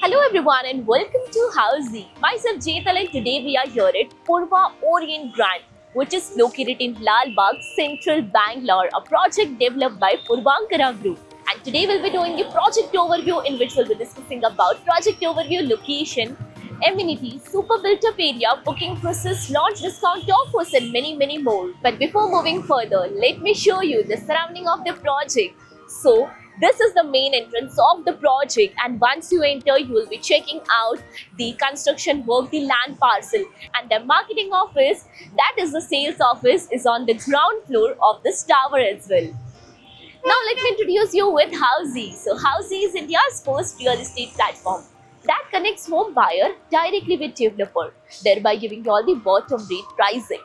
Hello everyone and welcome to Housey. Myself Jetal and today we are here at Purva Orient Grand, which is located in Lal Bagh, Central Bangalore, a project developed by Purvankara Group. And today we'll be doing the project overview in which we'll be discussing about project overview, location, amenities, super built up area, booking process, launch discount offers and many more. But before moving further, let me show you the surrounding of the project. So this is the main entrance of the project, and once you enter you will be checking out the construction work, the land parcel, and the marketing office, that is the sales office, is on the ground floor of this tower as well. Now let me introduce you with Housey. So Housey is India's first real estate platform that connects home buyer directly with developer, thereby giving you all the bottom rate pricing.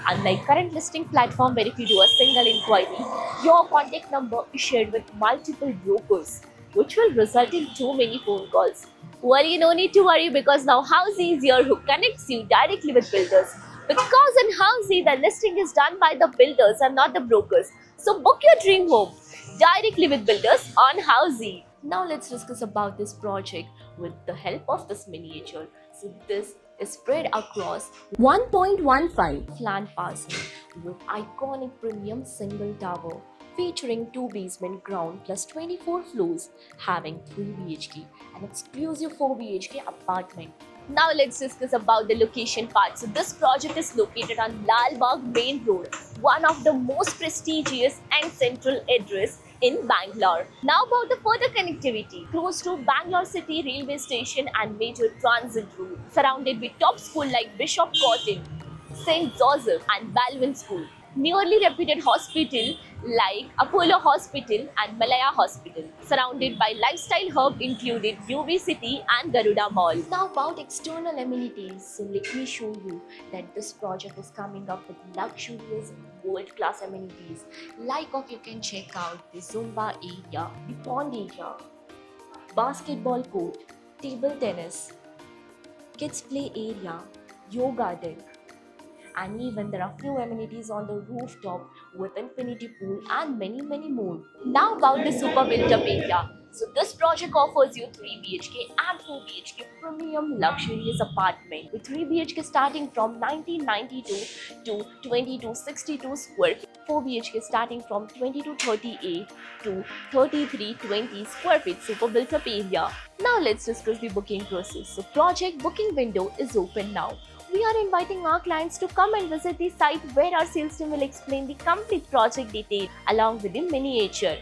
Unlike current listing platform where if you do a single inquiry, your contact number is shared with multiple brokers, which will result in too many phone calls. Worry, no need to worry, because now Housey is here who connects you directly with builders. Because in Housey, the listing is done by the builders and not the brokers. So book your dream home directly with builders on Housey. Now let's discuss about this project with the help of this miniature. So this is spread across 1.15 land parcel with iconic premium single tower featuring 2 basement ground plus 24 floors, having 3 BHK and exclusive 4 BHK apartment. Now let's discuss about the location part. So this project is located on Lal Bagh Main Road, one of the most prestigious and central address in Bangalore. Now about the further connectivity. Close to Bangalore City railway station and major transit route, surrounded with top school like Bishop Cotton, St. Joseph and Baldwin School. Nearly reputed hospital like Apollo Hospital and Malaya Hospital, surrounded by lifestyle hub included UV City and Garuda Mall. Now about external amenities, so let me show you that this project is coming up with luxurious world-class amenities like you can check out the Zumba area, the pond area, basketball court, table tennis, kids play area, yoga deck, and even there are few amenities on the rooftop with infinity pool and many more. Now about the super built up area. So this project offers you 3 BHK and 4 BHK premium luxurious apartment with 3 BHK starting from 1992 to 2262 square feet, 4 BHK starting from 2238 to 3320 square feet super built up area. Now let's discuss the booking process. So project booking window is open now. We are inviting our clients to come and visit the site where our sales team will explain the complete project detail along with the miniature.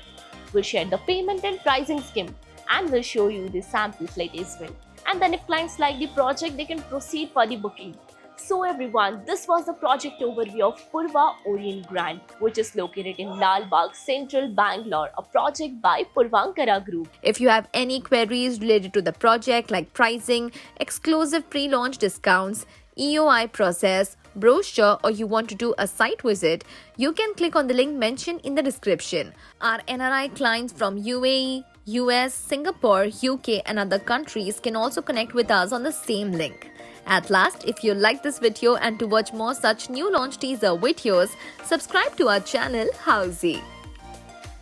We'll share the payment and pricing scheme and we'll show you the sample flight as well. And then if clients like the project, they can proceed for the booking. So everyone, this was the project overview of Purva Orient Grand, which is located in Lal Bagh, Central Bangalore, a project by Purvankara Group. If you have any queries related to the project like pricing, exclusive pre-launch discounts, EOI process, brochure, or you want to do a site visit, you can click on the link mentioned in the description. Our NRI clients from UAE, US, Singapore, UK and other countries can also connect with us on the same link. At last, if you like this video and to watch more such new launch teaser videos, subscribe to our channel Housey.